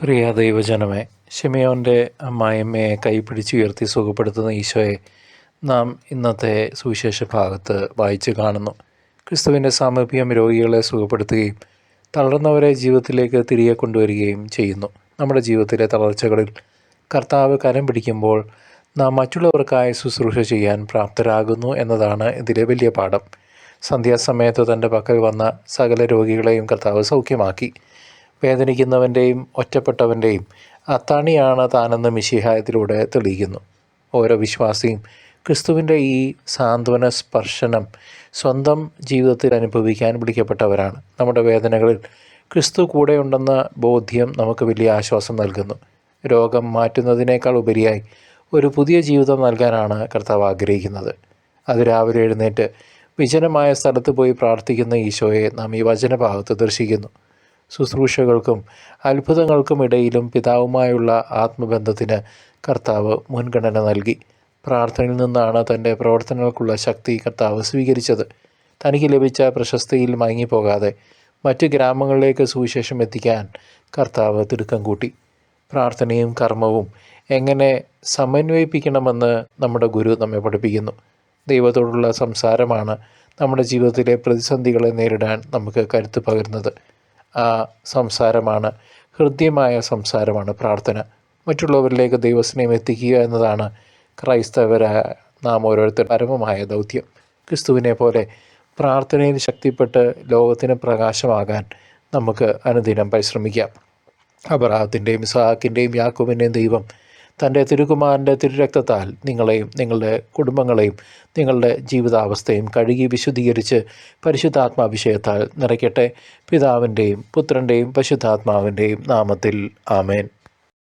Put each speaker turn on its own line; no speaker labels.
പ്രിയ ദൈവജനമേ, ശിമെയോൻ്റെ അമ്മായിയമ്മയെ കൈപിടിച്ചുയർത്തി സുഖപ്പെടുത്തുന്ന ഈശോയെ നാം ഇന്നത്തെ സുവിശേഷ ഭാഗത്ത് വായിച്ച് കാണുന്നു. ക്രിസ്തുവിൻ്റെ സാമീപ്യം രോഗികളെ സുഖപ്പെടുത്തുകയും തളർന്നവരെ ജീവിതത്തിലേക്ക് തിരികെ കൊണ്ടുവരികയും ചെയ്യുന്നു. നമ്മുടെ ജീവിതത്തിലെ തളർച്ചകളിൽ കർത്താവ് കരം പിടിക്കുമ്പോൾ നാം മറ്റുള്ളവർക്കായി ശുശ്രൂഷ ചെയ്യാൻ പ്രാപ്തരാകുന്നു എന്നതാണ് ഇതിലെ വലിയ പാഠം. സന്ധ്യാസമയത്ത് തൻ്റെ പക്കൽ വന്ന സകല രോഗികളെയും കർത്താവ് സൗഖ്യമാക്കി. വേദനിക്കുന്നവൻ്റെയും ഒറ്റപ്പെട്ടവൻ്റെയും അത്താണിയാണ് താനെന്ന് മിശിഹായത്തിലൂടെ തെളിയിക്കുന്നു. ഓരോ വിശ്വാസിയും ക്രിസ്തുവിൻ്റെ ഈ സാന്ത്വന സ്പർശനം സ്വന്തം ജീവിതത്തിൽ അനുഭവിക്കാൻ വിളിക്കപ്പെട്ടവരാണ്. നമ്മുടെ വേദനകളിൽ ക്രിസ്തു കൂടെയുണ്ടെന്ന ബോധ്യം നമുക്ക് വലിയ ആശ്വാസം നൽകുന്നു. രോഗം മാറ്റുന്നതിനേക്കാൾ ഉപരിയായി ഒരു പുതിയ ജീവിതം നൽകാനാണ് കർത്താവ് ആഗ്രഹിക്കുന്നത്. അതിരാവിലെ എഴുന്നേറ്റ് വിജനമായ സ്ഥലത്ത് പോയി പ്രാർത്ഥിക്കുന്ന ഈശോയെ നാം ഈ വചനഭാഗത്ത് ദർശിക്കുന്നു. ശുശ്രൂഷകൾക്കും അത്ഭുതങ്ങൾക്കും ഇടയിലും പിതാവുമായുള്ള ആത്മബന്ധത്തിന് കർത്താവ് മുൻഗണന നൽകി. പ്രാർത്ഥനയിൽ നിന്നാണ് തൻ്റെ പ്രവർത്തനങ്ങൾക്കുള്ള ശക്തി കർത്താവ് സ്വീകരിച്ചത്. തനിക്ക് ലഭിച്ച പ്രശസ്തിയിൽ മയങ്ങിപ്പോകാതെ മറ്റ് ഗ്രാമങ്ങളിലേക്ക് സുവിശേഷം എത്തിക്കാൻ കർത്താവ് തിടുക്കം കൂട്ടി. പ്രാർത്ഥനയും കർമ്മവും എങ്ങനെ സമന്വയിപ്പിക്കണമെന്ന് നമ്മുടെ ഗുരു നമ്മെ പഠിപ്പിക്കുന്നു. ദൈവത്തോടുള്ള സംസാരമാണ് നമ്മുടെ ജീവിതത്തിലെ പ്രതിസന്ധികളെ നേരിടാൻ നമുക്ക് കരുത്ത് പകരുന്നത്. ആ സംസാരമാണ്, ഹൃദ്യമായ സംസാരമാണ് പ്രാർത്ഥന. മറ്റുള്ളവരിലേക്ക് ദൈവസ്നേഹം എത്തിക്കുക എന്നതാണ് ക്രൈസ്തവരായ നാം ഓരോരുത്തർ പരമമായ ദൗത്യം. ക്രിസ്തുവിനെ പോലെ പ്രാർത്ഥനയിൽ ശക്തിപ്പെട്ട് ലോകത്തിന് പ്രകാശമാകാൻ നമുക്ക് അനുദിനം പരിശ്രമിക്കാം. അബ്രഹാത്തിൻ്റെയും ഇസ്ഹാക്കിൻ്റെയും യാക്കോബിൻ്റെയും ദൈവം തൻ്റെ തിരുകുമാരൻ്റെ തിരുരക്തത്താൽ നിങ്ങളെയും നിങ്ങളുടെ കുടുംബങ്ങളെയും നിങ്ങളുടെ ജീവിതാവസ്ഥയും കഴുകി വിശുദ്ധീകരിച്ച് പരിശുദ്ധാത്മാഭിഷേകത്താൽ നിറയ്ക്കട്ടെ. പിതാവിൻ്റെയും പുത്രൻ്റെയും പരിശുദ്ധാത്മാവിൻ്റെയും നാമത്തിൽ ആമേൻ.